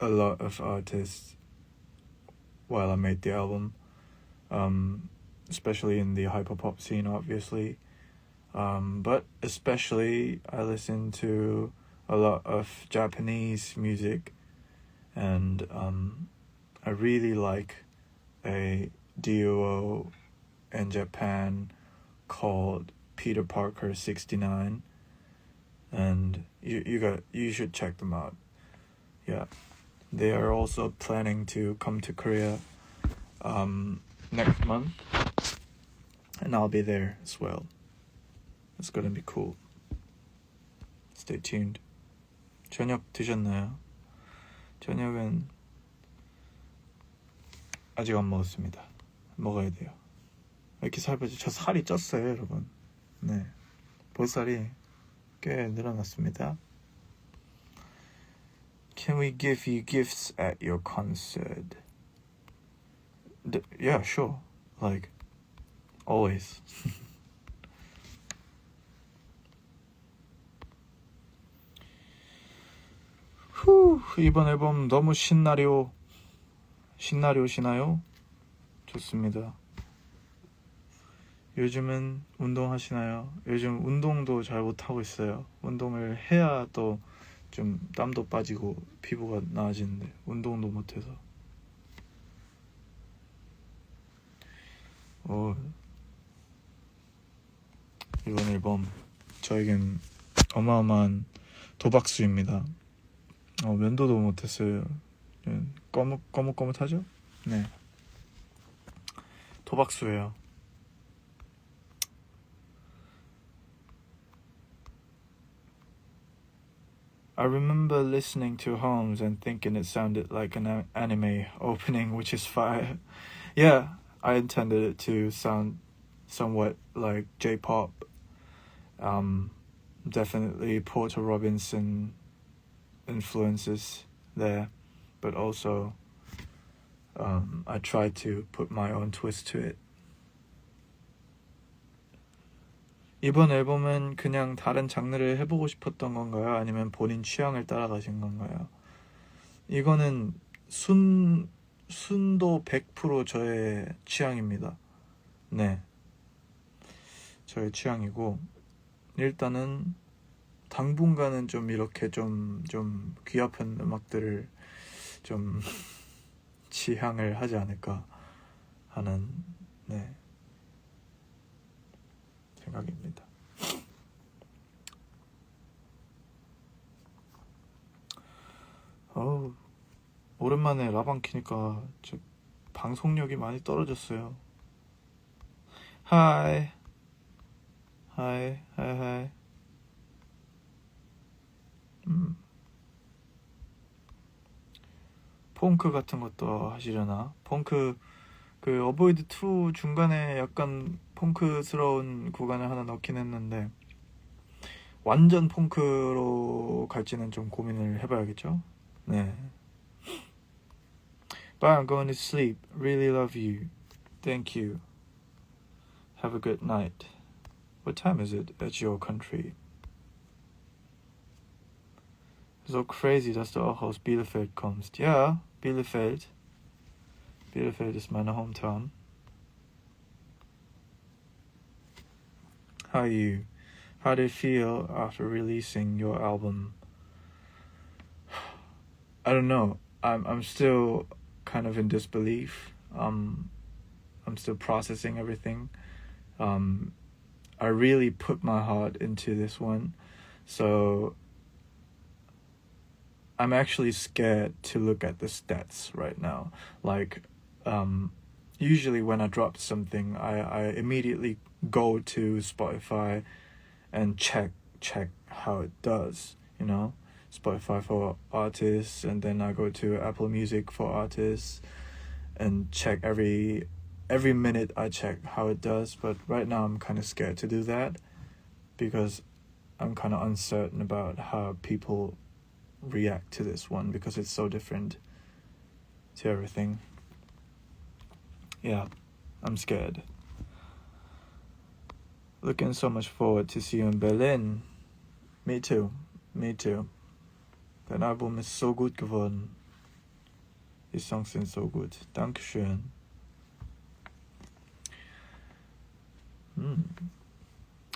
a lot of artists while I made the album, especially in the hyperpop scene, obviously. But especially I listen to a lot of Japanese music, and I really like a duo in Japan called Peter Parker 69, and you should check them out. Yeah, they are also planning to come to Korea next month, and I'll be there as well. It's gonna be cool. Stay tuned. 저녁 드셨나요? 저녁은 아직 안 먹었습니다. 먹어야 돼요. 왜 이렇게 살 빼지? 저 살이 쪘어요, 여러분. 네, 볼살이 꽤 늘어났습니다. Can we give you gifts at your concert? Yeah, sure. Like, always. 이번 앨범 너무 신나요. 시나요? 좋습니다. 요즘은 운동하시나요? 요즘 운동도 잘 못하고 있어요. 운동을 해야 또 좀 땀도 빠지고 피부가 나아지는데 운동도 못해서. 이번 앨범 저에겐 어마어마한 도박수입니다. 면도도 못했어요. 거뭇거뭇하죠? 네, 도박수예요. I remember listening to Holmes and thinking it sounded like an anime opening, which is fire. Yeah, I intended it to sound somewhat like J-pop. Definitely Porter Robinson influences there, but also I tried to put my own twist to it. 이번 앨범은 그냥 다른 장르를 해보고 싶었던 건가요? 아니면 본인 취향을 따라가신 건가요? 이거는 순도 100% 저의 취향입니다. 네, 저의 취향이고, 일단은 당분간은 좀 이렇게 좀 귀합한 음악들을 좀 지향을 하지 않을까 하는 생각입니다. 오랜만에 라방 키니까 저 방송력이 많이 떨어졌어요. 하이. 펑크 같은 것도 하시려나? 펑크, 그 어보이드 2 중간에 약간 펑크스러운 구간을 하나 넣긴 했는데 완전 펑크로 갈지는 좀 고민을 해봐야겠죠? 네. Bye, I'm going to sleep. Really love you. Thank you. Have a good night. What time is it at your country? So crazy, dass du auch aus Bielefeld kommst. Ja, Bielefeld. Bielefeld is meine hometown. How are you? How do you feel after releasing your album? I don't know. I'm still kind of in disbelief. I'm still processing everything. I really put my heart into this one, so I'm actually scared to look at the stats right now. Like, usually when I drop something, I immediately go to Spotify and check how it does, you know? Spotify for artists, and then I go to Apple Music for artists and check every minute I check how it does. But right now I'm kind of scared to do that because I'm kind of uncertain about how people react to this one, because it's so different to everything. Yeah, I'm scared. Looking so much forward to see you in Berlin. Me too. That album is so gut geworden. Die Songs sind so gut. Dankeschön.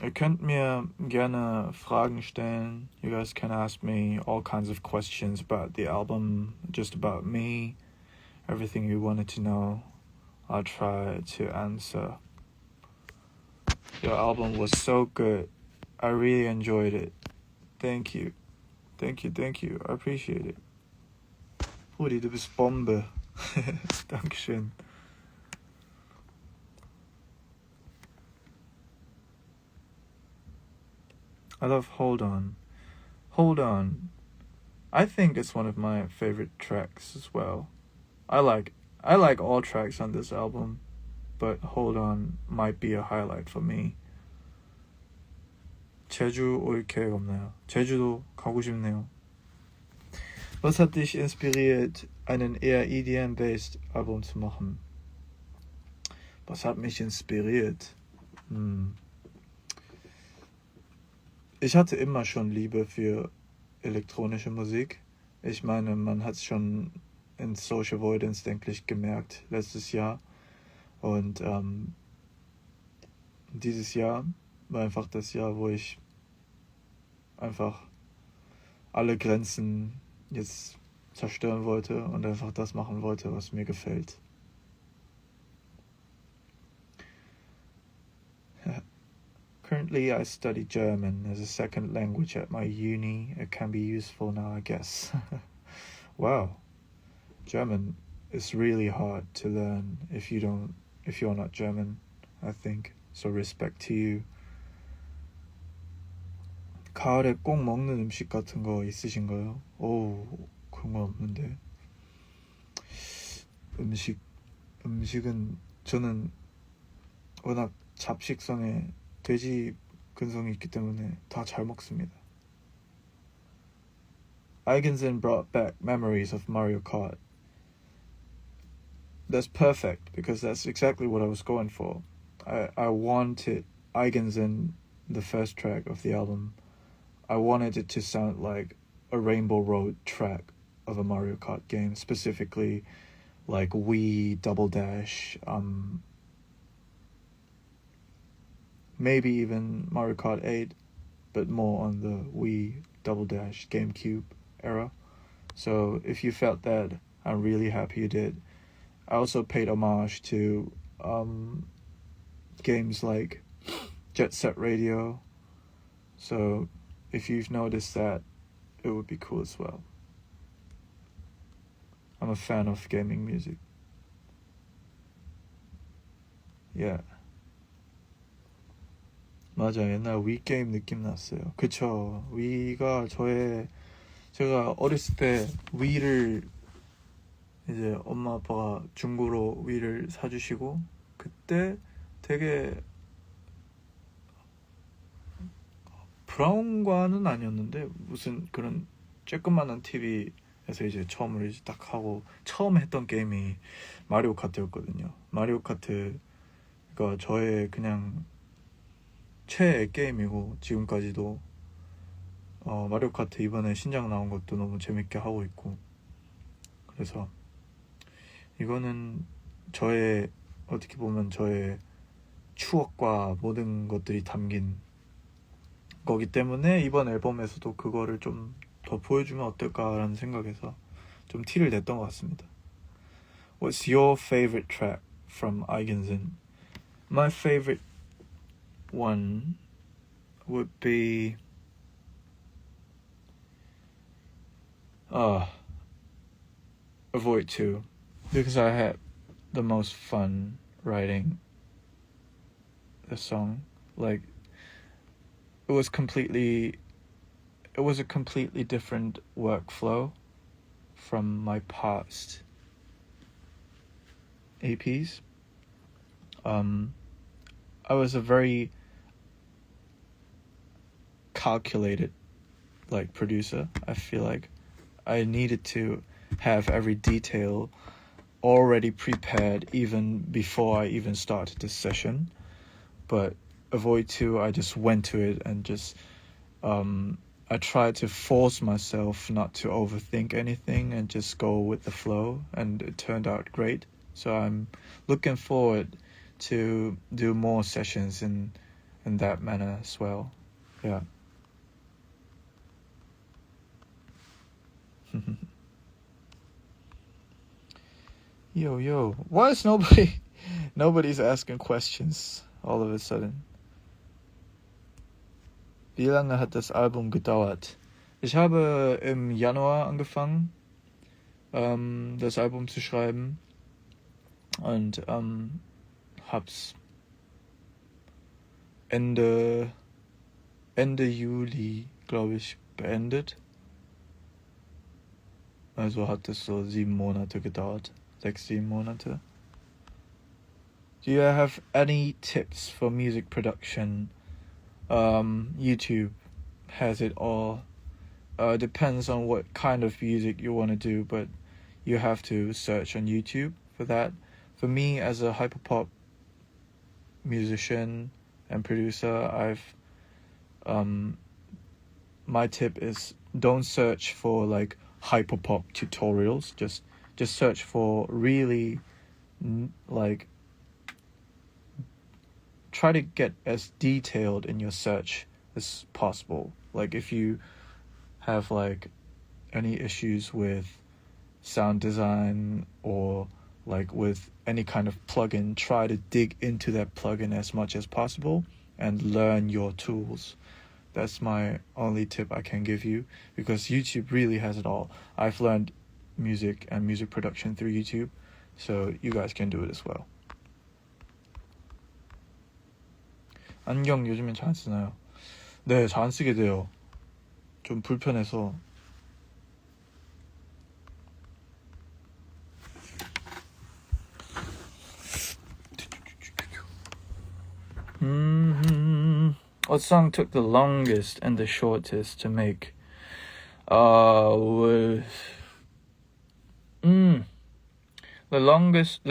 Ihr könnt mir gerne Fragen stellen. You guys can ask me all kinds of questions about the album, just about me, everything you wanted to know. I'll try to answer. Your album was so good. I really enjoyed it. Thank you. Thank you. I appreciate it. Rudi, du bist Bombe. Dankeschön. I love Hold On. Hold On. I think it's one of my favorite tracks as well. I like all tracks on this album, but Hold On might be a highlight for me. 제주 올 계획 없나요? 제주도 가고 싶네요. Was hat dich inspiriert, einen eher EDM-based Album zu machen? Was hat mich inspiriert? Ich hatte immer schon Liebe für elektronische Musik. Ich meine, man hat es schon in Social Avoidance, denke ich, gemerkt letztes Jahr. Und dieses Jahr war einfach das Jahr, wo ich einfach alle Grenzen jetzt zerstören wollte und einfach das machen wollte, was mir gefällt. Currently, I study German as a second language at my uni. It can be useful now, I guess. Wow. German is really hard to learn if you're not German, I think. So respect to you. 가을에 꼭 먹는 음식 같은 거 있으신가요? 그런 건 없는데. 음식은 저는 워낙 잡식성에 돼지 근성이 있기 때문에 다 잘 먹습니다. Eigensen brought back memories of Mario Kart. That's perfect, because that's exactly what I was going for. I wanted Eigensen, the first track of the album, I wanted it to sound like a Rainbow Road track of a Mario Kart game, specifically like Wii Double Dash, maybe even Mario Kart 8, but more on the Wii Double Dash GameCube era. So if you felt that, I'm really happy you did. I also paid homage to games like Jet Set Radio. So if you've noticed that, it would be cool as well. I'm a fan of gaming music. Yeah. 맞아, 옛날 위 게임 느낌 났어요. 그쵸. 위가 제가 어렸을 때 위를 이제 엄마 아빠가 중고로 위를 사주시고, 그때 되게 브라운관은 아니었는데 무슨 그런 쬐끄만한 TV에서 이제 처음으로 이제 딱 하고 처음 했던 게임이 마리오 카트였거든요. 마리오 카트가 저의 그냥 최애 게임이고, 지금까지도 마리오 카트 이번에 신작 나온 것도 너무 재밌게 하고 있고, 그래서 이거는 어떻게 보면 저의 추억과 모든 것들이 담긴 거기 때문에 이번 앨범에서도 그거를 좀 더 보여주면 어떨까라는 생각에서 좀 티를 냈던 것 같습니다. What's your favorite track from Eigensen? My favorite one would be Avoid 2, because I had the most fun writing the song. Like, it was a completely different workflow from my past EPs. I was a very calculated producer. I feel like I needed to have every detail already prepared even before I even started the session. But Avoid 2, I just went to it and just I try to force myself not to overthink anything and just go with the flow, and it turned out great. So I'm looking forward to do more sessions in that manner as well. Yeah. Yo, why is nobody's asking questions all of a sudden? Wie lange hat das Album gedauert? Ich habe im Januar angefangen, das Album zu schreiben, und hab's Ende Juli, glaube ich, beendet. Also hat es so 7 Monate gedauert. 6, 7 Monate. Do you have any tips for music production? YouTube has it all. Depends on what kind of music you want to do, but you have to search on YouTube for that. For me, as a hyperpop musician and producer, my tip is don't search for like hyperpop tutorials. Just search for really like try to get as detailed in your search as possible. Like if you have like any issues with sound design or like with any kind of plugin, try to dig into that plugin as much as possible and learn your tools. That's my only tip I can give you, because YouTube really has it all. I've learned music and music production through YouTube, so you guys can do it as well. 안경 요즘엔 잘 안 쓰나요? 네, 잘 안 쓰게 돼요. 좀 불편해서. What song took the longest and the shortest to make? The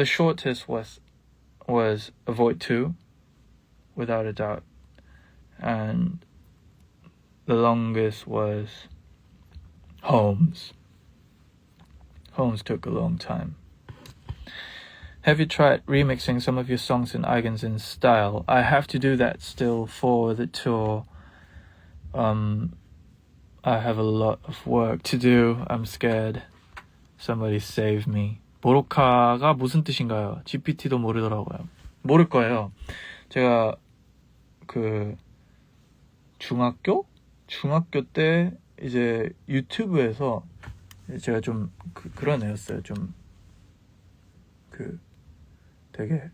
shortest was Avoid 2, without a doubt. And the longest was Homes. Homes took a long time. Have you tried remixing some of your songs in Eigensen's style? I have to do that still for the tour. I have a lot of work to do. I'm scared. Somebody save me. 보로카가 무슨 뜻인가요? GPT도 모르더라고요. 모를 거예요. 제가 그 중학교 때 이제 유튜브에서 제가 좀 그런 애였어요. 좀 되게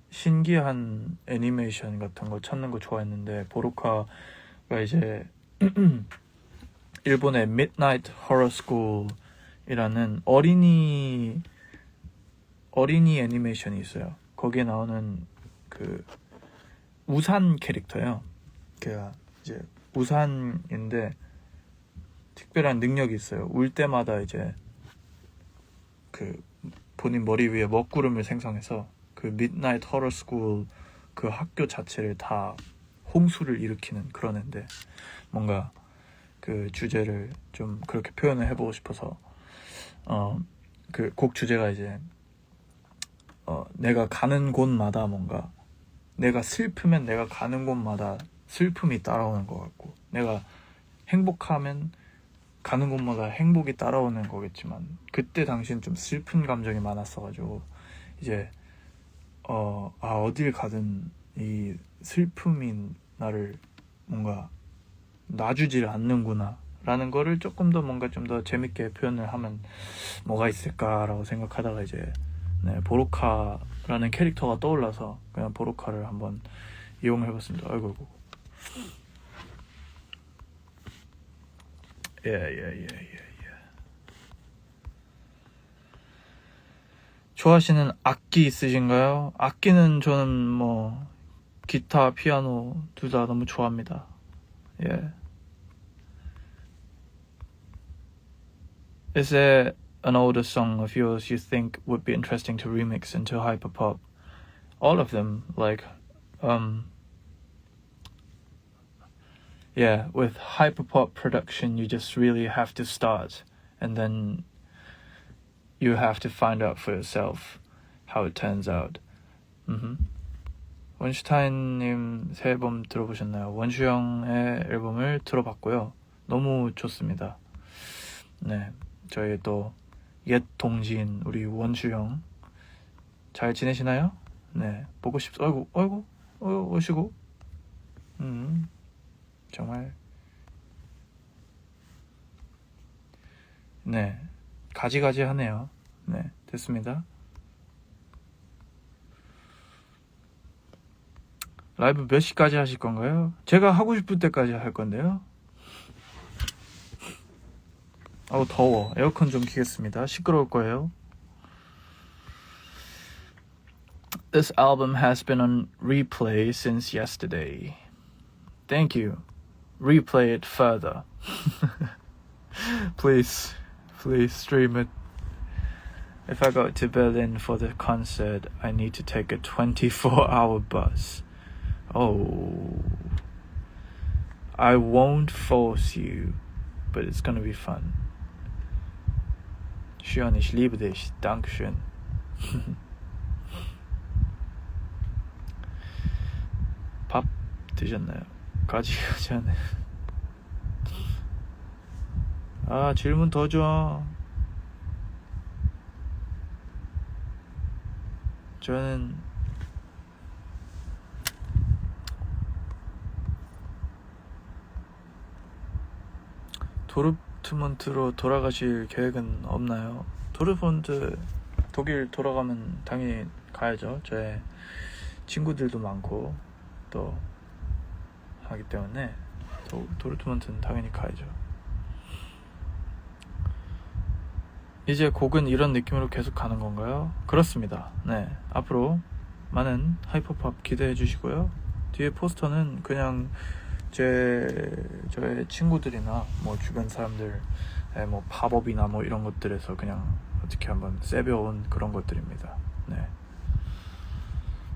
신기한 애니메이션 같은 거 찾는 거 좋아했는데, 보로카가 이제 일본의 Midnight Horror School이라는 어린이 애니메이션이 있어요. 거기에 나오는 그 우산 캐릭터예요. 걔가 이제 우산인데 특별한 능력이 있어요. 울 때마다 이제 그 본인 머리 위에 먹구름을 생성해서 그 Midnight Horror School 그 학교 자체를 다 홍수를 일으키는 그런 애인데, 뭔가 그 주제를 좀 그렇게 표현을 해보고 싶어서 그 곡 주제가 이제 내가 가는 곳마다 뭔가, 내가 슬프면 내가 가는 곳마다 슬픔이 따라오는 것 같고, 내가 행복하면 가는 곳마다 행복이 따라오는 거겠지만, 그때 당시엔 좀 슬픈 감정이 많았어가지고 이제 어딜 가든 이 슬픔이 나를 뭔가 놔주질 않는구나 라는 거를 조금 더 뭔가 좀 더 재밌게 표현을 하면 뭐가 있을까라고 생각하다가 이제 보로카라는 캐릭터가 떠올라서 그냥 보로카를 한번 이용해봤습니다. 아이고. 예. 좋아하시는 악기 있으신가요? 악기는 저는 뭐 기타, 피아노 둘 다 너무 좋아합니다. 예. Is there an older song of yours you think would be interesting to remix into hyperpop? All of them, like yeah, with hyperpop production, you just really have to start, and then you have to find out for yourself how it turns out. 원슈타인님 새 앨범 들어보셨나요? 원슈영의 앨범을 들어봤고요. 너무 좋습니다. 네, 저희 또 옛 동지인 우리 원슈영 잘 지내시나요? 네, 보고 아이고, 오시고, 정말, 네, 가지가지 하네요. 네, 됐습니다. 라이브 몇 시까지 하실 건가요? 제가 하고 싶을 때까지 할 건데요. 아우, 더워. 에어컨 좀 켜겠습니다. 시끄러울 거예요. This album has been on replay since yesterday. Thank you. Replay it further. Please stream it. If I go to Berlin for the concert, I need to take a 24-hour bus. Oh, I won't force you, but it's gonna be fun. Sion, ich liebe dich. Dankeschön. 밥 드셨나요? 가지가지 하네. 아, 질문 더 줘. 저는 도르트문트로 돌아가실 계획은 없나요? 도르트문트 독일 돌아가면 당연히 가야죠. 저의 친구들도 많고 또 하기 때문에 도르트문트는 당연히 가야죠. 이제 곡은 이런 느낌으로 계속 가는 건가요? 그렇습니다. 네, 앞으로 많은 하이퍼팝 기대해 주시고요. 뒤에 포스터는 그냥 저의 친구들이나 뭐 주변 사람들 뭐 팝업이나 뭐 이런 것들에서 그냥 어떻게 한번 세벼온 그런 것들입니다. 네.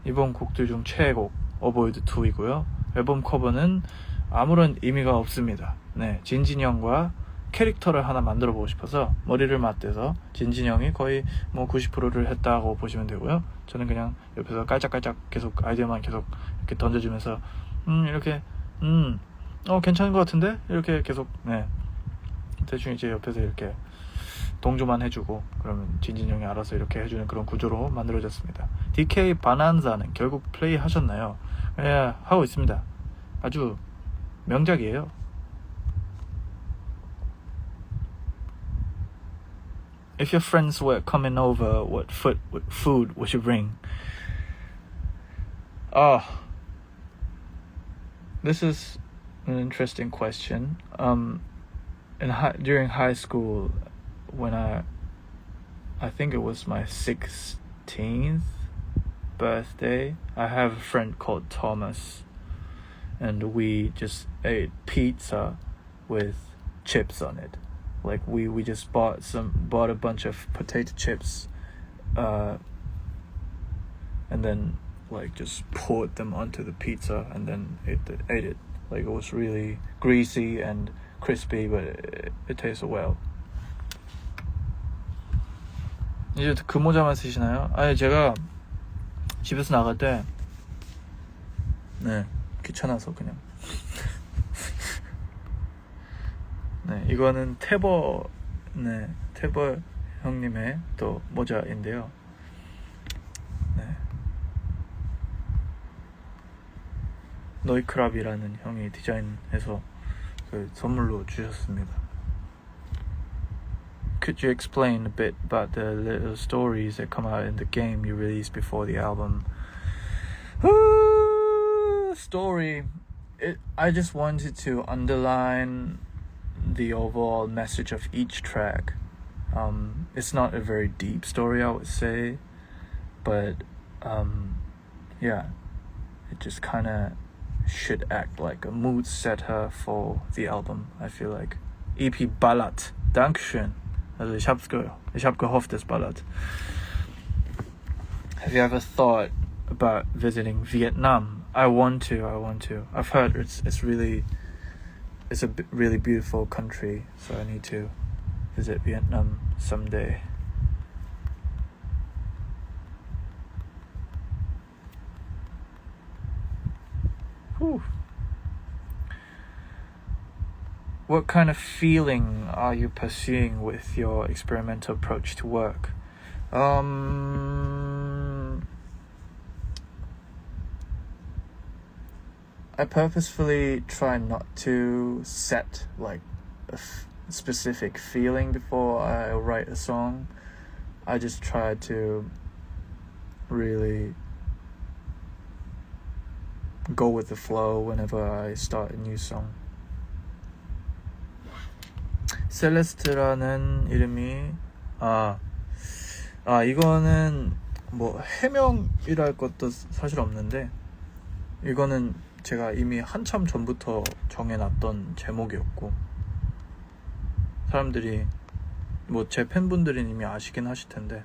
이번 곡들 중 최애곡 어보이드 2이고요. 앨범 커버는 아무런 의미가 없습니다. 네, 진진이 형과 캐릭터를 하나 만들어 보고 싶어서 머리를 맞대서 진진이 형이 거의 뭐 90%를 했다고 보시면 되고요. 저는 그냥 옆에서 깔짝깔짝 계속 아이디어만 계속 이렇게 던져주면서 이렇게 괜찮은 것 같은데? 이렇게 계속, 네. 대충 이제 옆에서 이렇게 동조만 해주고, 그러면 진진 형이 알아서 이렇게 해주는 그런 구조로 만들어졌습니다. DK 바난자는 결국 플레이 하셨나요? 예, 하고 있습니다. 아주 명작이에요. If your friends were coming over, what food would you bring? This is an interesting question. During high school, when I think it was my 16th birthday, I have a friend called Thomas, and we just ate pizza with chips on it. Like we just bought a bunch of potato chips, and then like just poured them onto the pizza and then ate it. Like it was really greasy and crispy, but it tasted well. 이제 그 모자만 쓰시나요? 아니, 제가 집에서 나갈 때 네, 귀찮아서 그냥 네, 이거는 태버 형님의 또 모자인데요. 네. 노이크랍이라는 형이 디자인해서 그 선물로 주셨습니다. Could you explain a bit about the little stories that come out in the game you released before the album? Story. I just wanted to underline the overall message of each track. It's not a very deep story, I would say, but yeah, it just kind of should act like a mood setter for the album, I feel like. EP Ballad. Dankeschön. Also ich hab gehofft, das Ballad. Have you ever thought about visiting Vietnam? I want to. I've heard it's really it's a really beautiful country, so I need to visit Vietnam someday. Whew. What kind of feeling are you pursuing with your experimental approach to work? I purposefully try not to set like a specific feeling before I write a song. I just try to really go with the flow whenever I start a new song. 셀레스트라는 이름이 이거는 뭐 해명이랄 것도 사실 없는데, 이거는 제가 이미 한참 전부터 정해놨던 제목이었고, 사람들이 뭐 제 팬분들은 이미 아시긴 하실 텐데,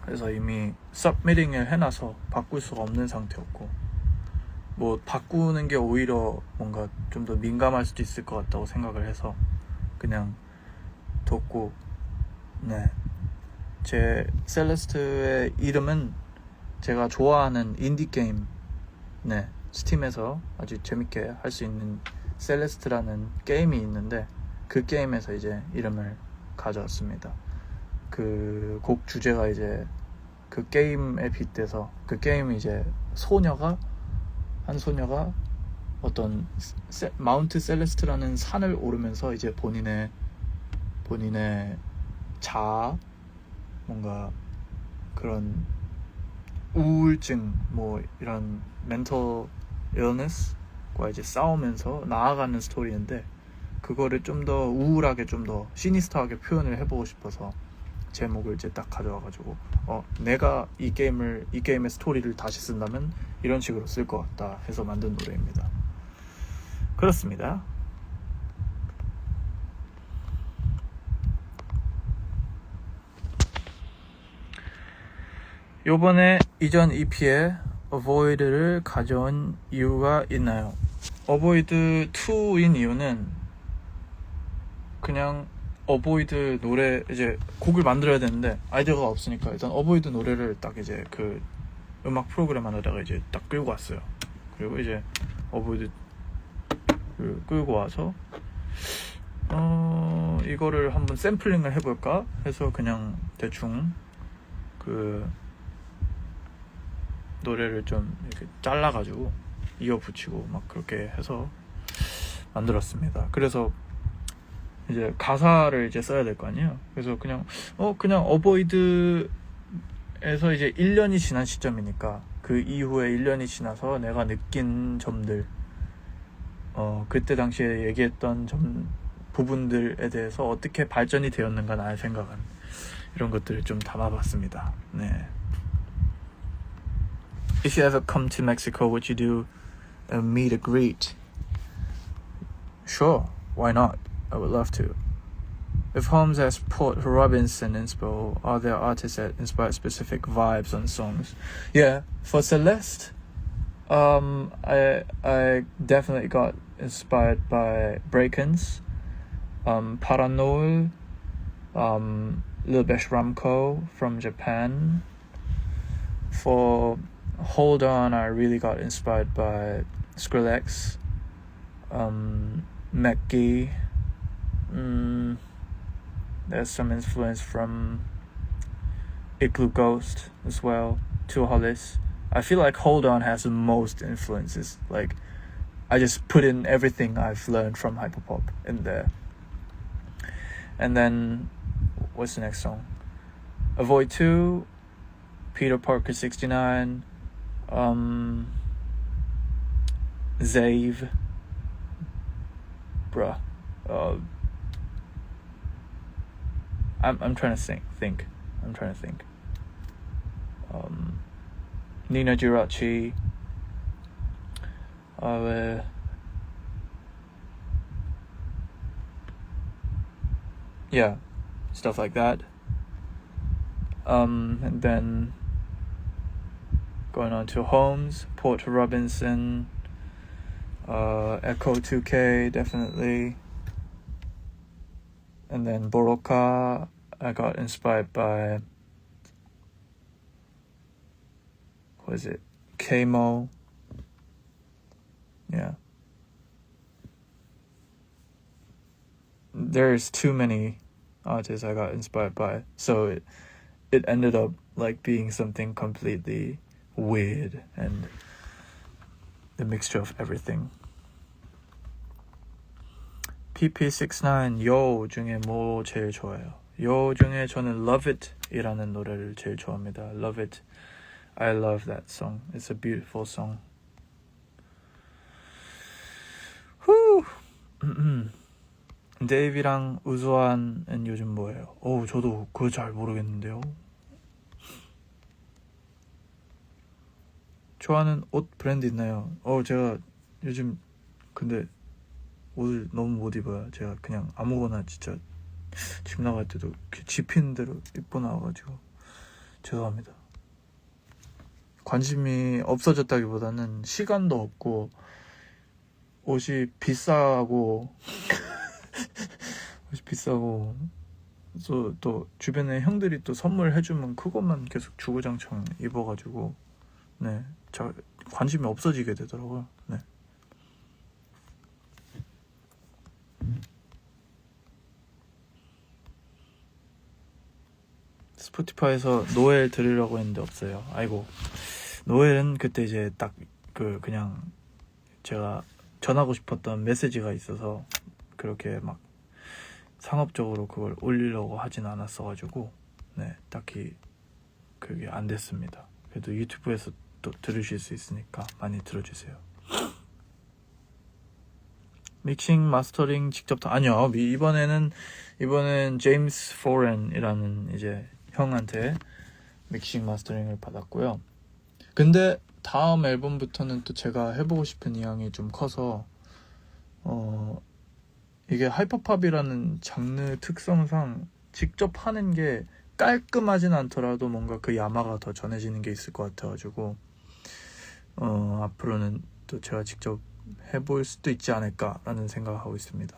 그래서 이미 서브미팅을 해놔서 바꿀 수가 없는 상태였고, 뭐 바꾸는 게 오히려 뭔가 좀 더 민감할 수도 있을 것 같다고 생각을 해서 그냥 뒀고, 네, 제 셀레스트의 이름은 제가 좋아하는 인디게임, 네, 스팀에서 아주 재밌게 할 수 있는 셀레스트라는 게임이 있는데, 그 게임에서 이제 이름을 가져왔습니다. 그 곡 주제가 이제 그 게임에 빗대서, 그 게임이 이제 한 소녀가 어떤 마운트 셀레스트라는 산을 오르면서 이제 본인의 자아, 뭔가 그런 우울증, 뭐 이런 멘털 illness과 이제 싸우면서 나아가는 스토리인데, 그거를 좀 더 우울하게, 좀 더 시니스터하게 표현을 해보고 싶어서 제목을 이제 딱 가져와가지고, 내가 이 게임의 스토리를 다시 쓴다면 이런 식으로 쓸 것 같다 해서 만든 노래입니다. 그렇습니다. 요번에 이전 EP에 Avoid를 가져온 이유가 있나요? Avoid 2인 이유는 그냥 Avoid 노래, 이제 곡을 만들어야 되는데 아이디어가 없으니까 일단 Avoid 노래를 딱 이제 그 음악 프로그램 하나다가 이제 딱 끌고 왔어요. 그리고 이제 Avoid 끌고 와서 이거를 한번 샘플링을 해볼까 해서 그냥 대충 그 노래를 좀 이렇게 잘라가지고 이어 붙이고 막 그렇게 해서 만들었습니다. 그래서 이제 가사를 이제 써야 될 거 아니에요. 그래서 그냥 어보이드에서 이제 1년이 지난 시점이니까 그 이후에 1년이 지나서 내가 느낀 점들, 그때 당시에 얘기했던 부분들에 대해서 어떻게 발전이 되었는가, 나의 생각은, 이런 것들을 좀 담아봤습니다. 네. If you ever come to Mexico, would you do a meet and greet? Sure, why not? I would love to. If Holmes has Port Robinson inspo, are there artists that inspire specific vibes on songs? Yeah, for Celeste, I definitely got inspired by Breakins, Paranol, Lil Besh Ramco from Japan. For Hold On, I really got inspired by Skrillex, Mackie. There's some influence from Igloo Ghost as well, Two Hollis. I feel like Hold On has the most influences. Like, I just put in everything I've learned from hyperpop in there. And then, what's the next song? Avoid 2, Peter Parker 69, Zave, bruh. I'm trying to think. Nina Girachi. Yeah, stuff like that. And then going on to Holmes, Port Robinson, Echo 2K, definitely. And then Boroka, I got inspired by, what is it? Kmo. Yeah. There's too many artists I got inspired by, so it ended up like being something completely weird and the mixture of everything. PP69 Yo 중에 뭐 제일 좋아해요? Yo 중에 저는 Love It 이라는 노래를 제일 좋아합니다. Love It. I love that song. It's a beautiful song. 데이비랑 우수한은 요즘 뭐예요? 저도 그거 잘 모르겠는데요. 좋아하는 옷 브랜드 있나요? 제가 요즘 근데 옷을 너무 못 입어요. 제가 그냥 아무거나 진짜 집 나갈 때도 집히는 대로 입고 나와가지고 죄송합니다. 관심이 없어졌다기보다는 시간도 없고 옷이 비싸고 또 주변에 형들이 또 선물해주면 그것만 계속 주구장창 입어가지고 네, 관심이 없어지게 되더라고요. 네. 스포티파이에서 노엘 들으려고 했는데 없어요. 아이고. 노엘은 그때 이제 딱 그냥 제가 전하고 싶었던 메시지가 있어서 그렇게 막 상업적으로 그걸 올리려고 하진 않았어가지고 네, 딱히 그게 안 됐습니다. 그래도 유튜브에서 또 들으실 수 있으니까 많이 들어주세요. 믹싱 마스터링 직접 아니요. 이번엔 제임스 포렌이라는 이제 형한테 믹싱 마스터링을 받았고요. 근데 다음 앨범부터는 또 제가 해보고 싶은 의향이 좀 커서 이게 하이퍼팝이라는 장르 특성상 직접 하는 게 깔끔하진 않더라도 뭔가 그 야마가 더 전해지는 게 있을 것 같아가지고 앞으로는 또 제가 직접 해볼 수도 있지 않을까라는 생각을 하고 있습니다.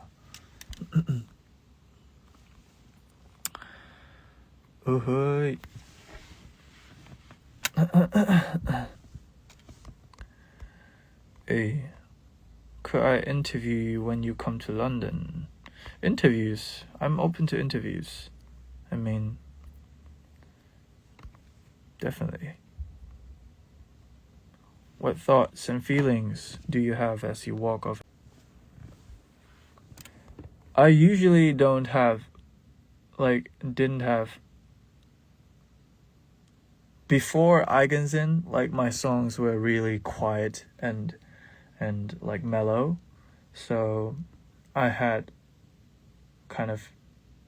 어허이. Hey, could I interview you when you come to London? Interviews? I'm open to interviews. I mean, definitely. What thoughts and feelings do you have as you walk off? I usually didn't have before Eigensen, like my songs were really quiet and like mellow, so I had kind of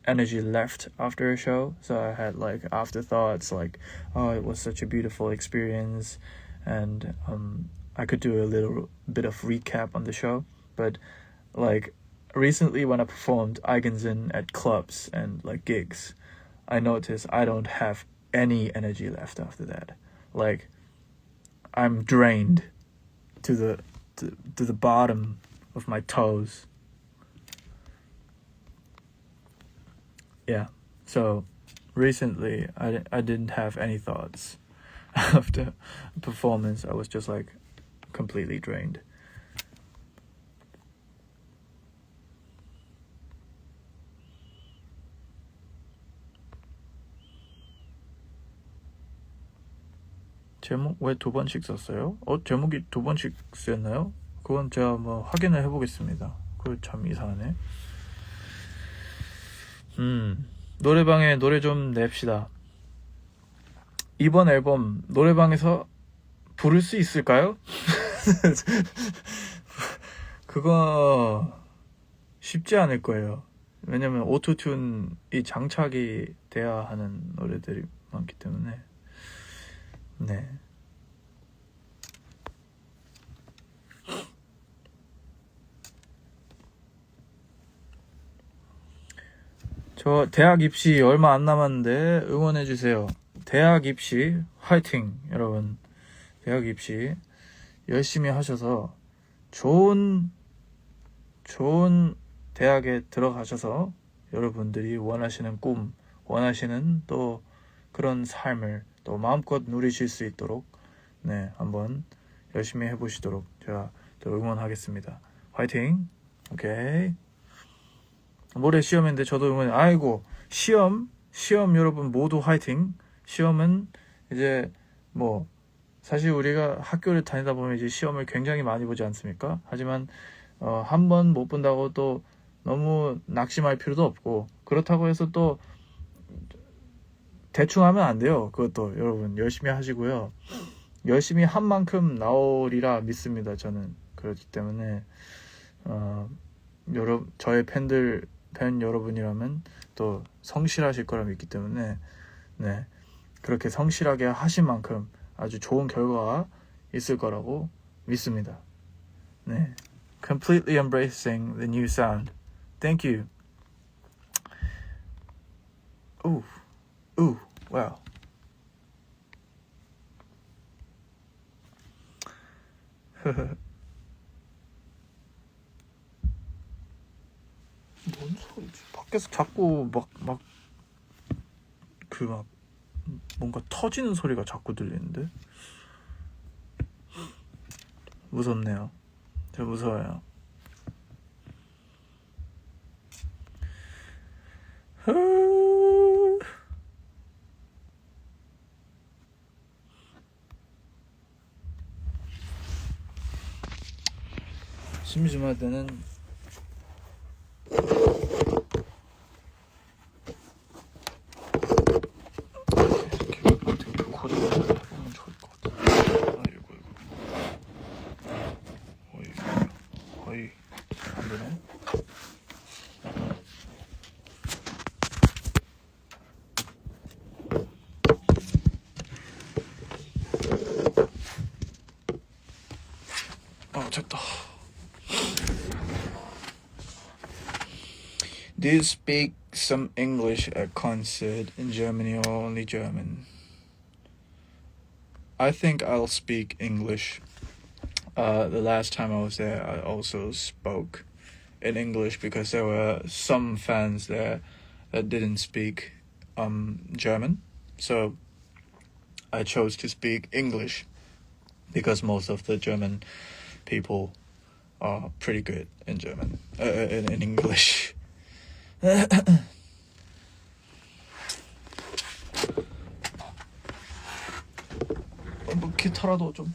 energy left after a show, so I had like afterthoughts like, it was such a beautiful experience, and I could do a little bit of recap on the show. But like recently when I performed Eigensen at clubs and like gigs, I noticed I don't have any energy left after that. Like I'm drained to the bottom of my toes. Yeah, so recently I didn't have any thoughts after performance. I was just like completely drained. 제목 왜 2번씩 썼어요? 제목이 2번씩 쓰였나요? 그건 제가 뭐 확인을 해보겠습니다. 그거 참 이상하네. 노래방에 노래 좀 냅시다. 이번 앨범 노래방에서 부를 수 있을까요? 그거 쉽지 않을 거예요. 왜냐면 오토튠이 장착이 돼야 하는 노래들이 많기 때문에. 네. 저 대학 입시 얼마 안 남았는데 응원해주세요. 대학 입시 화이팅 여러분. 대학 입시 열심히 하셔서 좋은 대학에 들어가셔서 여러분들이 원하시는 꿈, 원하시는 또 그런 삶을 또 마음껏 누리실 수 있도록 네, 한번 열심히 해보시도록 제가 또 응원하겠습니다. 화이팅! 오케이. 모레 시험인데 저도 응원. 아이고 시험 여러분 모두 화이팅. 시험은 이제 뭐 사실 우리가 학교를 다니다 보면 이제 시험을 굉장히 많이 보지 않습니까? 하지만 한 번 못 본다고 또 너무 낙심할 필요도 없고, 그렇다고 해서 또 대충 하면 안 돼요. 그것도 여러분 열심히 하시고요. 열심히 한 만큼 나오리라 믿습니다. 저는 그렇기 때문에 저의 팬 여러분이라면 또 성실하실 거라 믿기 때문에 네, 그렇게 성실하게 하신 만큼 아주 좋은 결과가 있을 거라고 믿습니다. 네, completely embracing the new sound. Thank you. Ooh, wow. 뭔 소리지? 밖에서 자꾸 뭔가 터지는 소리가 자꾸 들리는데? 무섭네요. 저 무서워요. 심심할 때는 거의 안 되네. 됐다. Do you speak some English at concert in Germany or only German? I think I'll speak English. The last time I was there, I also spoke in English because there were some fans there that didn't speak German. So I chose to speak English because most of the German people are pretty good in German, in English. 뭐 기타라도 좀.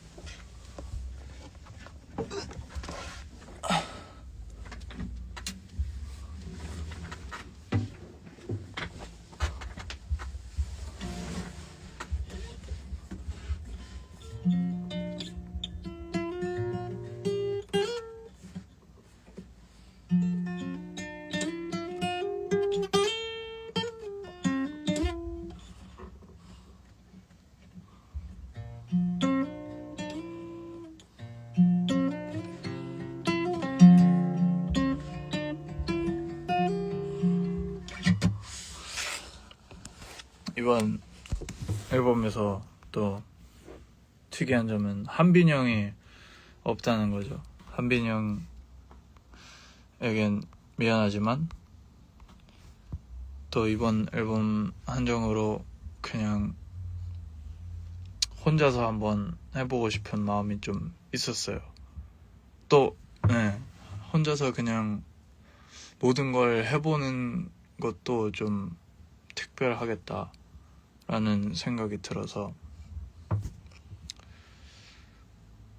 이번 앨범에서 또 특이한 점은 한빈 형이 없다는 거죠. 한빈 형에겐 미안하지만 또 이번 앨범 한정으로 그냥 혼자서 한번 해보고 싶은 마음이 좀 있었어요. 또 네, 혼자서 그냥 모든 걸 해보는 것도 좀 특별하겠다라는 생각이 들어서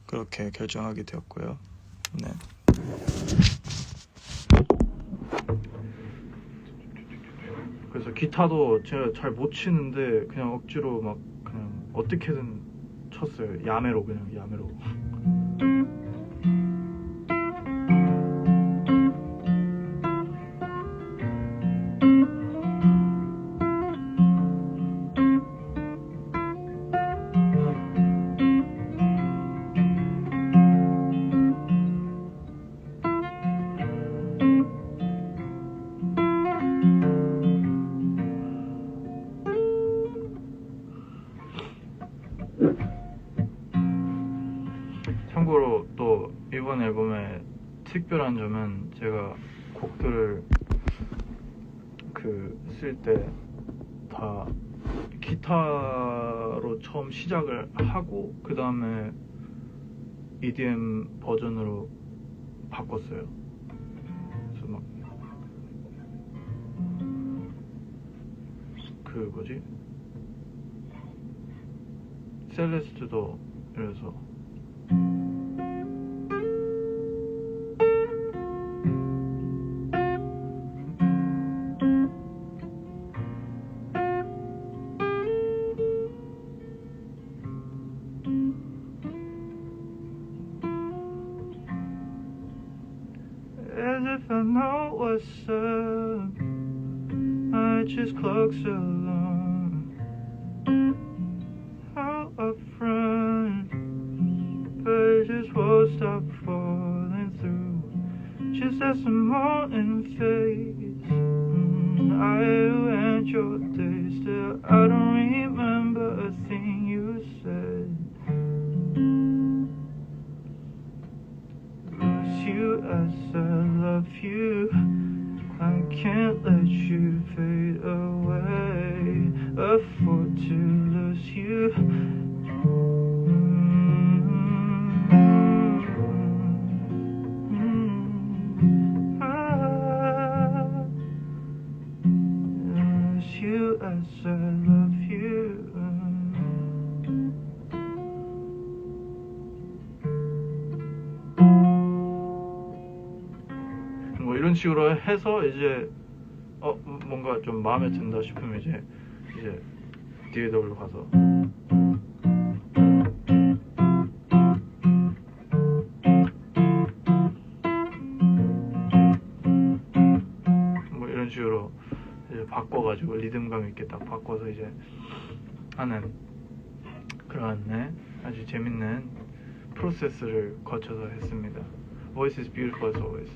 그렇게 결정하게 되었고요. 네. 그래서 기타도 제가 잘 못 치는데 그냥 억지로 막 그냥 어떻게든 쳤어요. 야매로. 참고로 또 이번 앨범의 특별한 점은 제가 곡들을 쓸 때 다 기타로 처음 시작을 하고 그 다음에 EDM 버전으로 바꿨어요. 그래서 막 뭐지? 셀레스트도 이래서 As if I know what's up, I just clocks along. How upfront, but it just won't stop falling through. Just as the morning fades, I went your day. Still, I don't remember a thing you said. You as I love you, I can't let you fade away, afford to lose you. I lose you as I love you. 뭐 이런 식으로 해서 이제 뭔가 좀 마음에 든다 싶으면 이제 DAW 가서 뭐 이런 식으로 이제 바꿔가지고 리듬감 있게 딱 바꿔서 이제 하는 그런 아주 재밌는 프로세스를 거쳐서 했습니다. Voice is beautiful as always.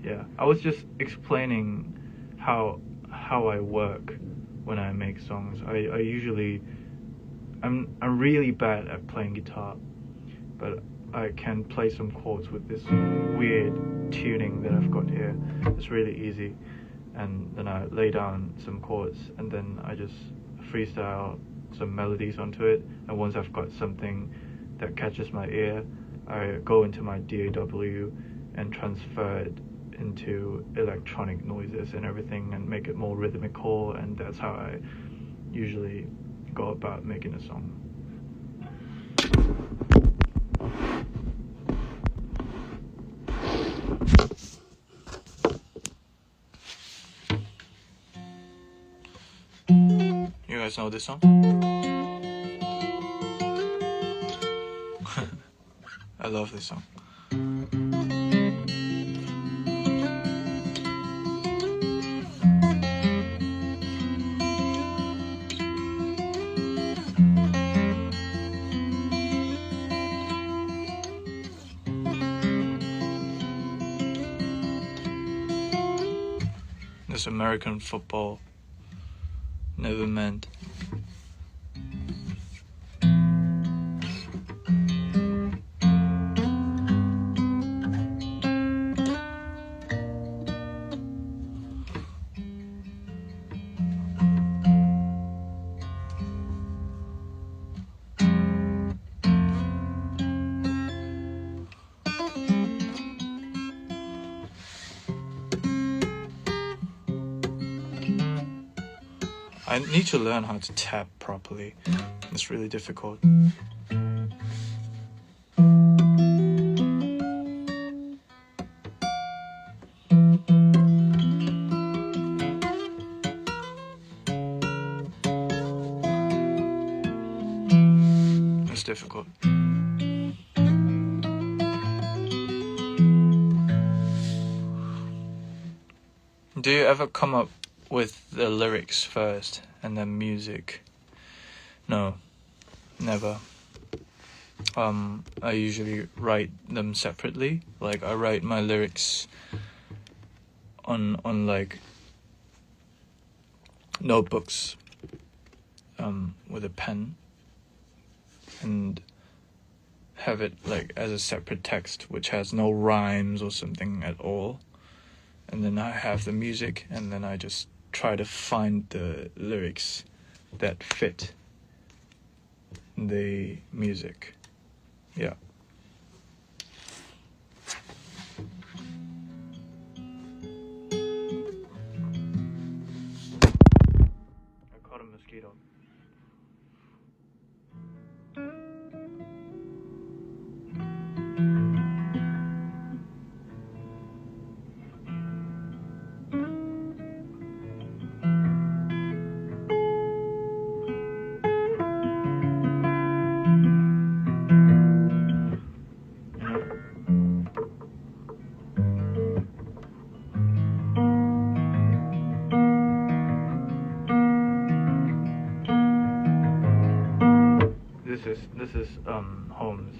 Yeah, I was just explaining how I work when I make songs. I usually I'm really bad at playing guitar, but I can play some chords with this weird tuning that I've got here. It's really easy, and then I lay down some chords and then I just freestyle some melodies onto it, and once I've got something that catches my ear, I go into my DAW and transfer it into electronic noises and everything and make it more rhythmical, and that's how I usually go about making a song. You guys know this song? I love this song. This American football never meant. I need to learn how to tap properly. It's really difficult. It's difficult. Do you ever come up with the lyrics first and then music? No, never. I usually write them separately. Like I write my lyrics on like notebooks with a pen and have it like as a separate text which has no rhymes or something at all, and then I have the music, and then I just try to find the lyrics that fit the music. Yeah. I caught a mosquito. This is Holmes.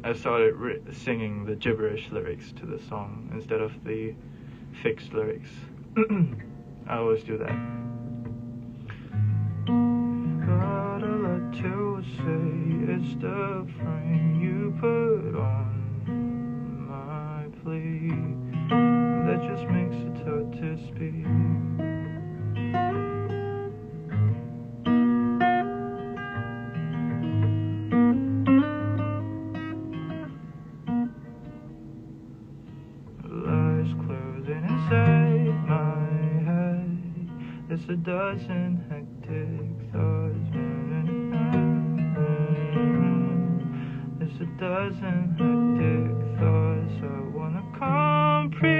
I started singing the gibberish lyrics to the song instead of the fixed lyrics. I always do that. Got a lot to say, it's the frame you put on my plea that just makes it hard to speak. It's a dozen hectic thoughts. It's a dozen hectic thoughts I wanna comprehend.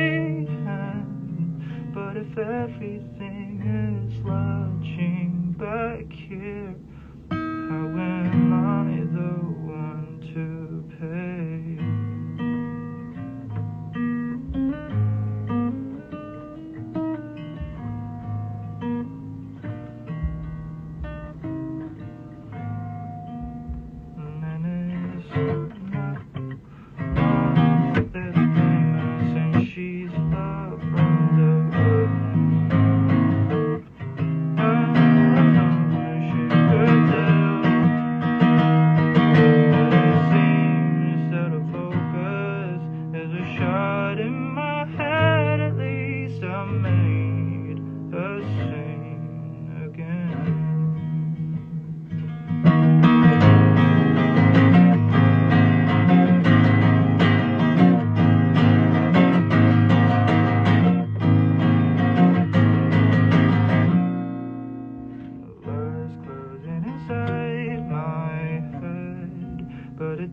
But if everything is lodging back here, how am I the one to pay?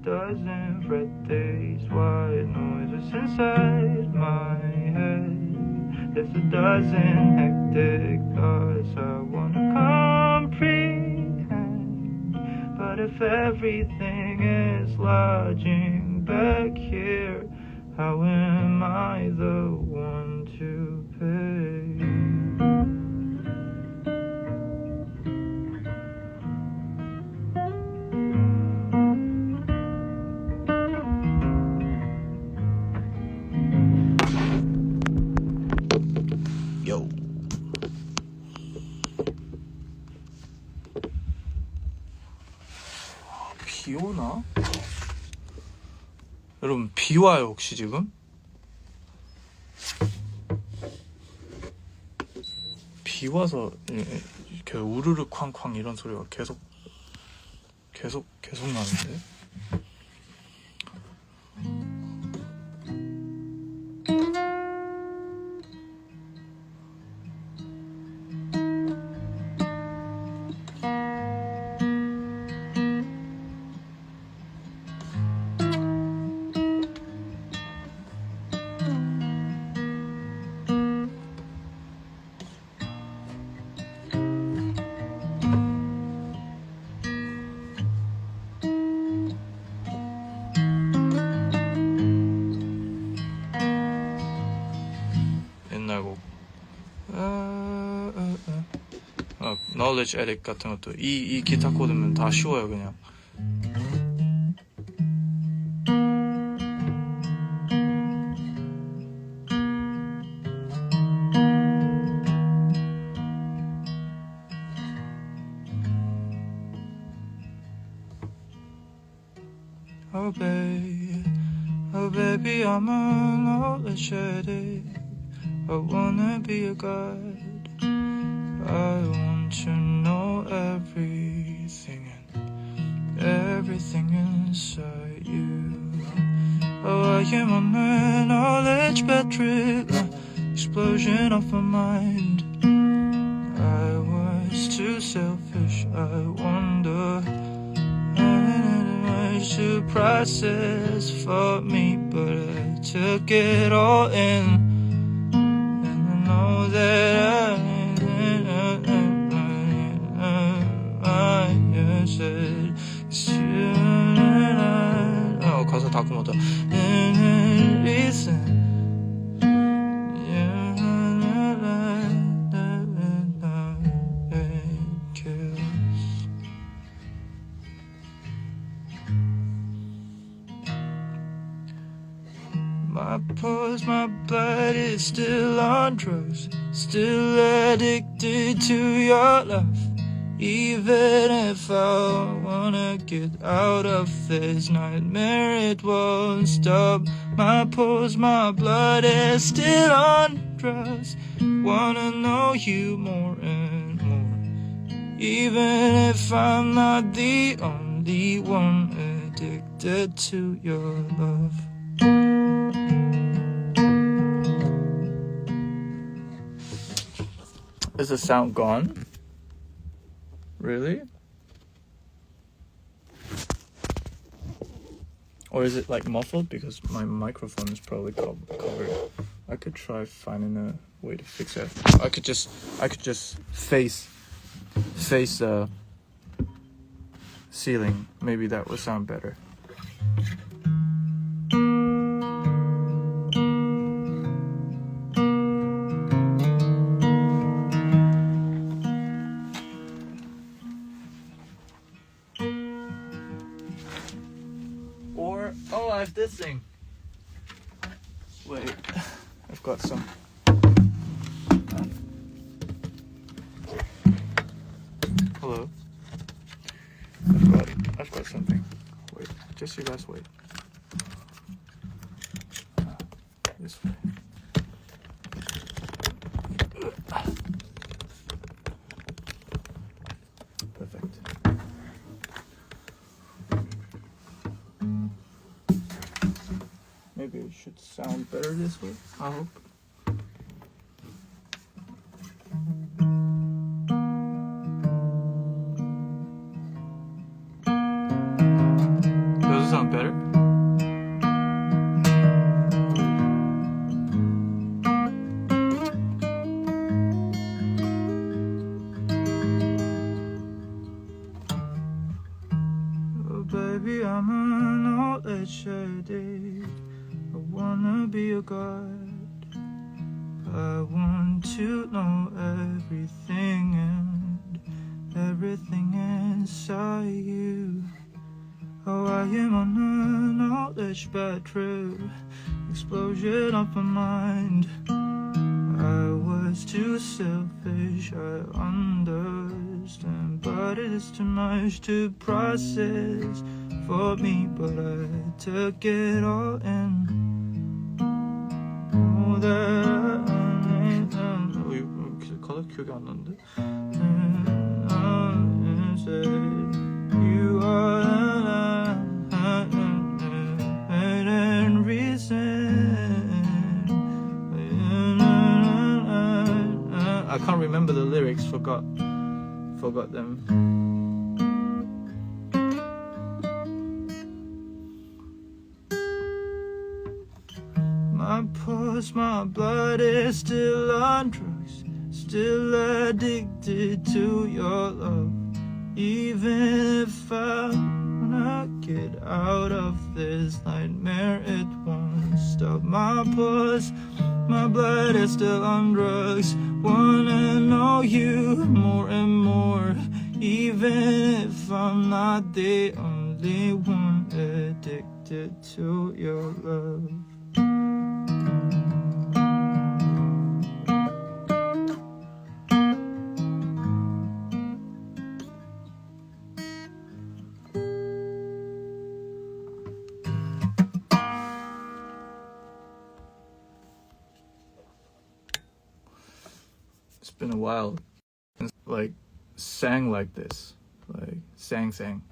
Doesn't fret these white noises inside my head. There's a dozen hectic thoughts I wanna comprehend. But if everything is lodging back here, how am I the one to pay? 비 오나? 여러분 비 와요 혹시 지금? 비 와서 이렇게 우르르 쾅쾅 이런 소리가 계속 나는데? 옛날 곡. knowledge edit 같은 것도 이 기타 코드면 다 쉬워요 그냥. Oh baby, I'm a knowledge addict. I wanna be a god. I want to know everything and everything inside you. Oh, I am on a knowledge battery, explosion of my mind. I was too selfish, I wonder to process for me, but I took it all in, and I know that I said it's you and I. 가사 다 끊었다. Listen. My pulse, my blood is still on drugs, still addicted to your love. Even if I wanna get out of this nightmare, it won't stop. My pulse, my blood is still on drugs. Wanna know you more and more. Even if I'm not the only one addicted to your love. Is the sound gone? Really? Or is it like muffled because my microphone is probably covered? I could try finding a way to fix it. I could just face the ceiling. Maybe that would sound better. Oh, I have this thing. Wait, I've got some. Hello. I've got something. Wait, just you guys wait. This way. Perfect. Maybe it should sound better this way, I hope. Does it sound better? Oh baby, I'm an knowledge addict. I wanna be a god. I want to know everything and everything inside you. Oh, I am on a knowledge battery, explosion of my mind. I was too selfish, I understand, but it is too much to process for me, but I took it all in. Oh, that 가사 기억이 안 나는데. You are forgot them. My pulse, my blood is still on drugs, still addicted to your love. Even if I wanna get out of this nightmare, it won't stop. My pulse, my blood is still on drugs. Wanna know you more and more, even if I'm not the only one addicted to your love. It's been a while since like sang like this, like sang.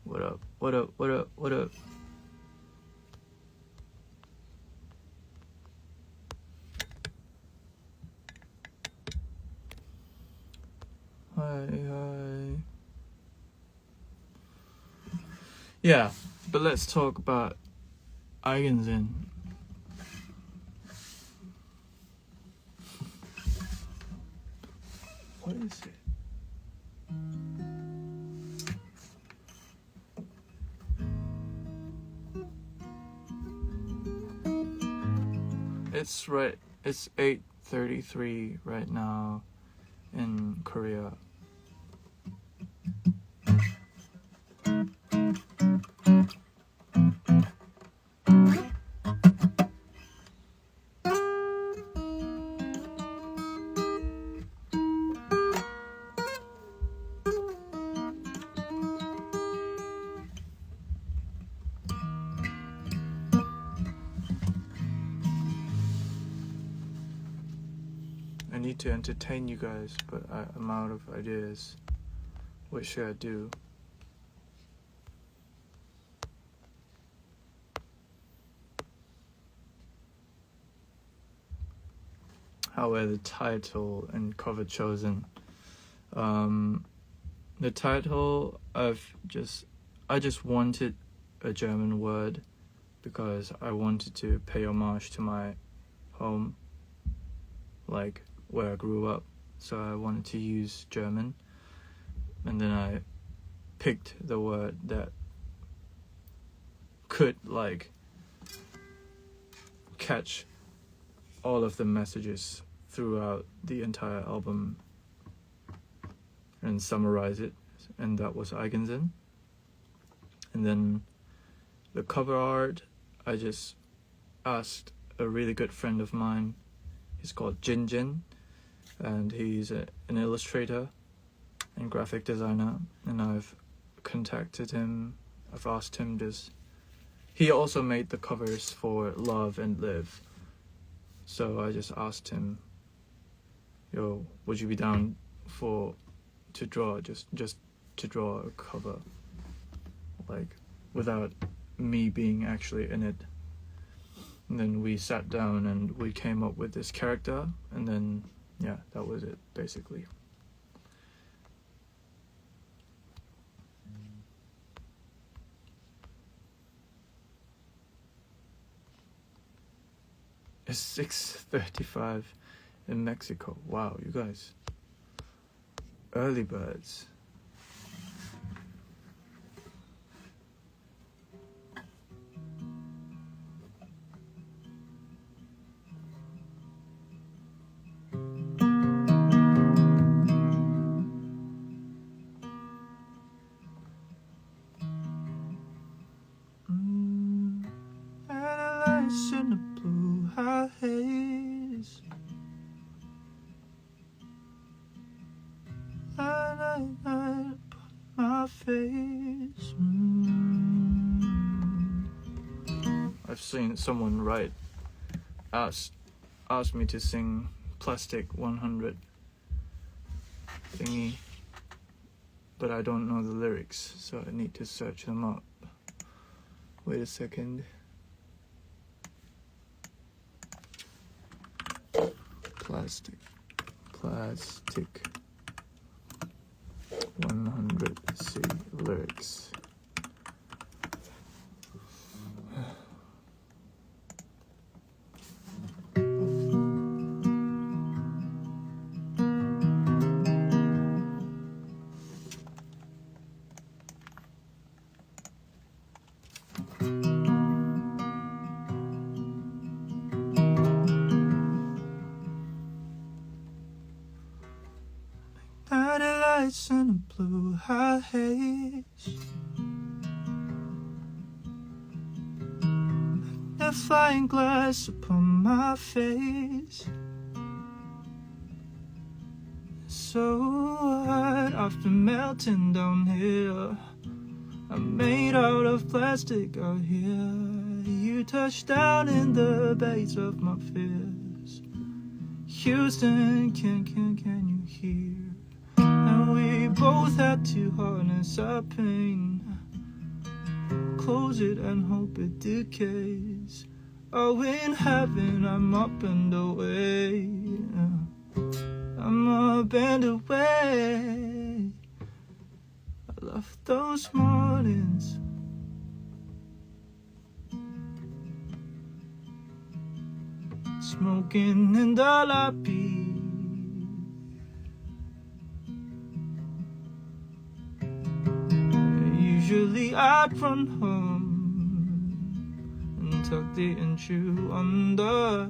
What up? What up? What up? What up? Hi. Yeah, but let's talk about Eigensinn. What is it? It's 8:33 right now in Korea. I need to entertain you guys, but I'm out of ideas. What should I do? How were the title and cover chosen? The title, I just wanted a German word because I wanted to pay homage to my home, like where I grew up. So I wanted to use German, and then I picked the word that could like catch all of the messages throughout the entire album and summarize it, and that was Eigensinn. And then the cover art, I just asked a really good friend of mine. He's called Jin, and he's an illustrator and graphic designer, and I've contacted him. I've asked him this. He also made the covers for Love and Live, so I just asked him, yo, would you be down to draw to draw a cover, like without me being actually in it? And then we sat down and we came up with this character, and then yeah, that was it basically. It's 6:35 in Mexico. Wow, you guys, early birds. Lights in the blue haze, light upon my face. I've seen someone asked me to sing Plastic 100 thingy, but I don't know the lyrics, so I need to search them up. Wait a second. Plastic. Plastic 100C lyrics. Bright lights and a blue high haze, magnifying glass upon my face. So hot, I've been melting down here. I'm made out of plastic out here. You touched down in the base of my fears. Houston, can you hear? And we both had to harness our pain, close it and hope it decays. Oh, in heaven, I'm up and away. I'm up and away. I love those mornings. Smoking in the lobby. Usually I'd run home and tuck the inchu under.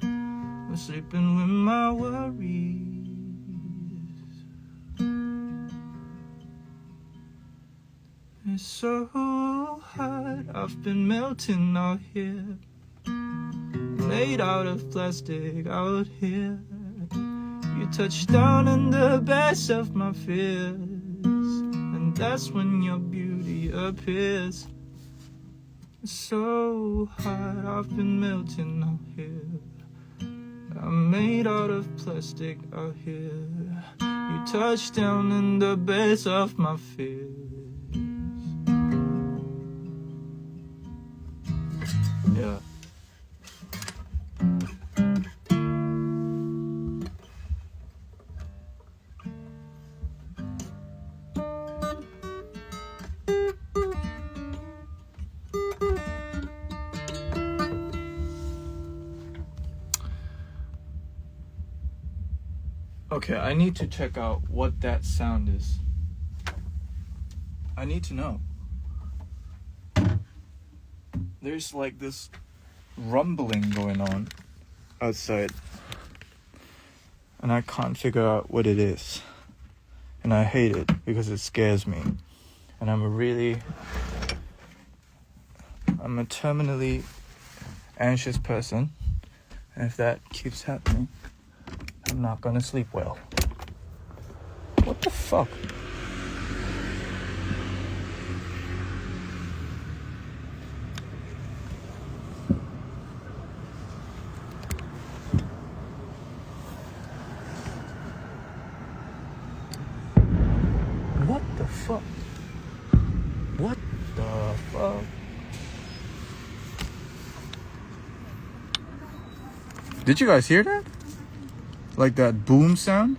I'm sleeping with my worries. It's so hot, I've been melting out here. Made out of plastic out here. You touched down in the base of my fears, and that's when your beauty appears. It's so hot, I've been melting out here. I'm made out of plastic out here. You touched down in the base of my fears. Yeah. Okay, I need to check out what that sound is. I need to know. There's like this rumbling going on outside, and I can't figure out what it is. And I hate it because it scares me. And I'm a terminally anxious person. And if that keeps happening, I'm not gonna sleep well. What the fuck? What the fuck? What the fuck? Did you guys hear that? Like that boom sound?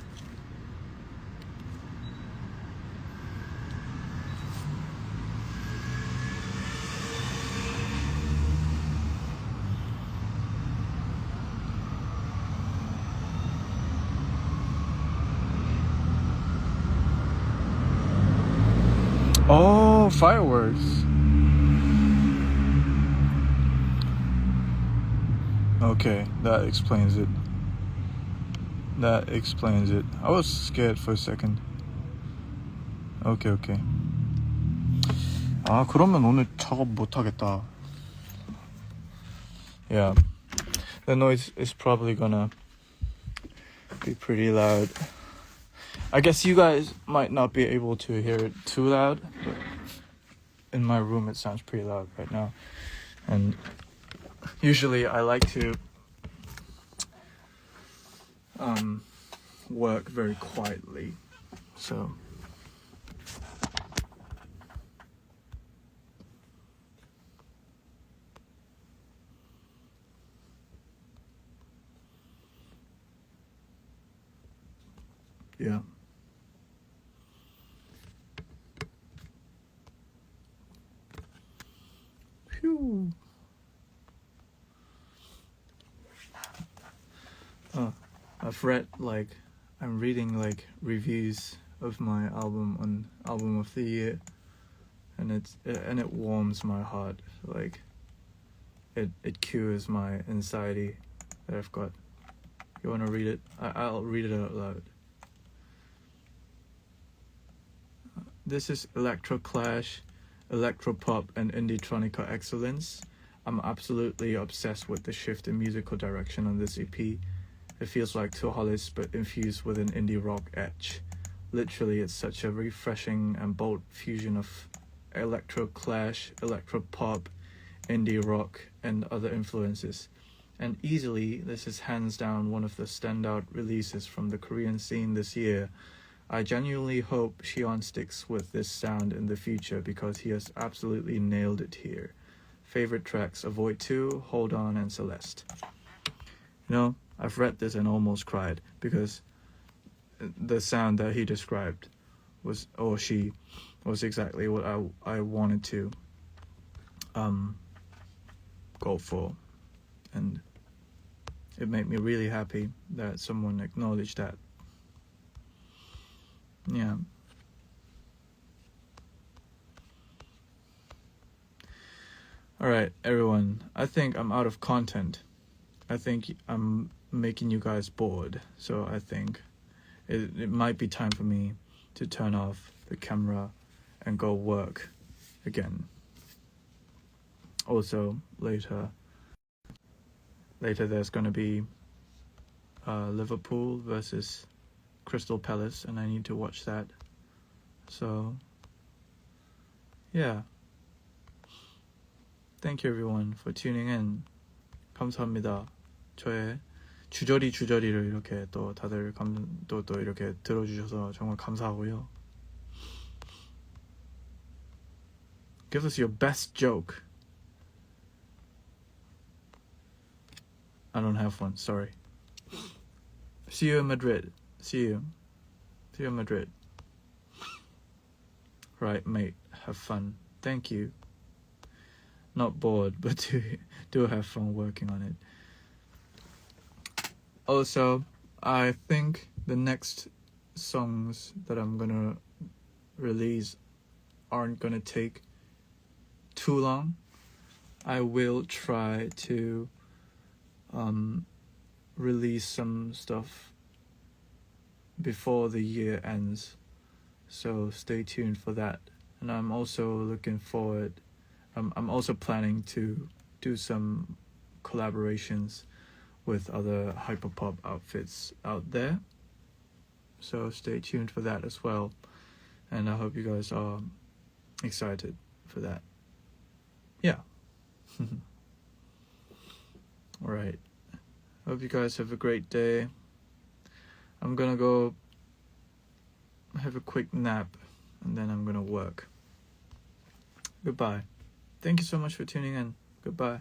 Oh, fireworks. Okay, that explains it. That explains it. I was scared for a second. Okay. 아, 그러면 오늘 작업 못 하겠다. Yeah. The noise is probably gonna be pretty loud. I guess you guys might not be able to hear it too loud, but in my room it sounds pretty loud right now. And usually I like to work very quietly, so Yeah. Phew. I've read I'm reading reviews of my album on Album of the Year, and it warms my heart. It cures my anxiety that I've got. You wanna read it? I'll read it out loud. This is electroclash, electropop, and indie-tronica excellence. I'm absolutely obsessed with the shift in musical direction on this EP. It feels like Two Hollis, but infused with an indie rock edge. Literally, it's such a refreshing and bold fusion of electroclash, electropop, indie rock, and other influences. And easily, this is hands down one of the standout releases from the Korean scene this year. I genuinely hope Sion sticks with this sound in the future because he has absolutely nailed it here. Favorite tracks: Avoid 2, Hold On, and Celeste. You know, I've read this and almost cried because the sound that he described or she was exactly what I wanted to go for, and it made me really happy that someone acknowledged that. Yeah. Alright, everyone. I think I'm out of content. I think I'm making you guys bored. So I think it might be time for me to turn off the camera and go work again. Also, later there's going to be Liverpool versus Crystal Palace, and I need to watch that. So, yeah. Thank you everyone for tuning in. 감사합니다. 저의 주저리를 이렇게 또 다들 또 이렇게 들어주셔서 정말 감사하고요. Give us your best joke. I don't have one, sorry. See you in Madrid. See you in Madrid. Right, mate. Have fun. Thank you. Not bored, but do have fun working on it. Also, I think the next songs that I'm gonna release aren't gonna take too long. I will try to release some stuff before the year ends, so stay tuned for that. And I'm also looking forward, I'm also planning to do some collaborations with other hyperpop outfits out there, so stay tuned for that as well, and I hope you guys are excited for that. Yeah. Alright, hope you guys have a great day. I'm gonna go have a quick nap and then I'm gonna work. Goodbye. Thank you so much for tuning in. Goodbye.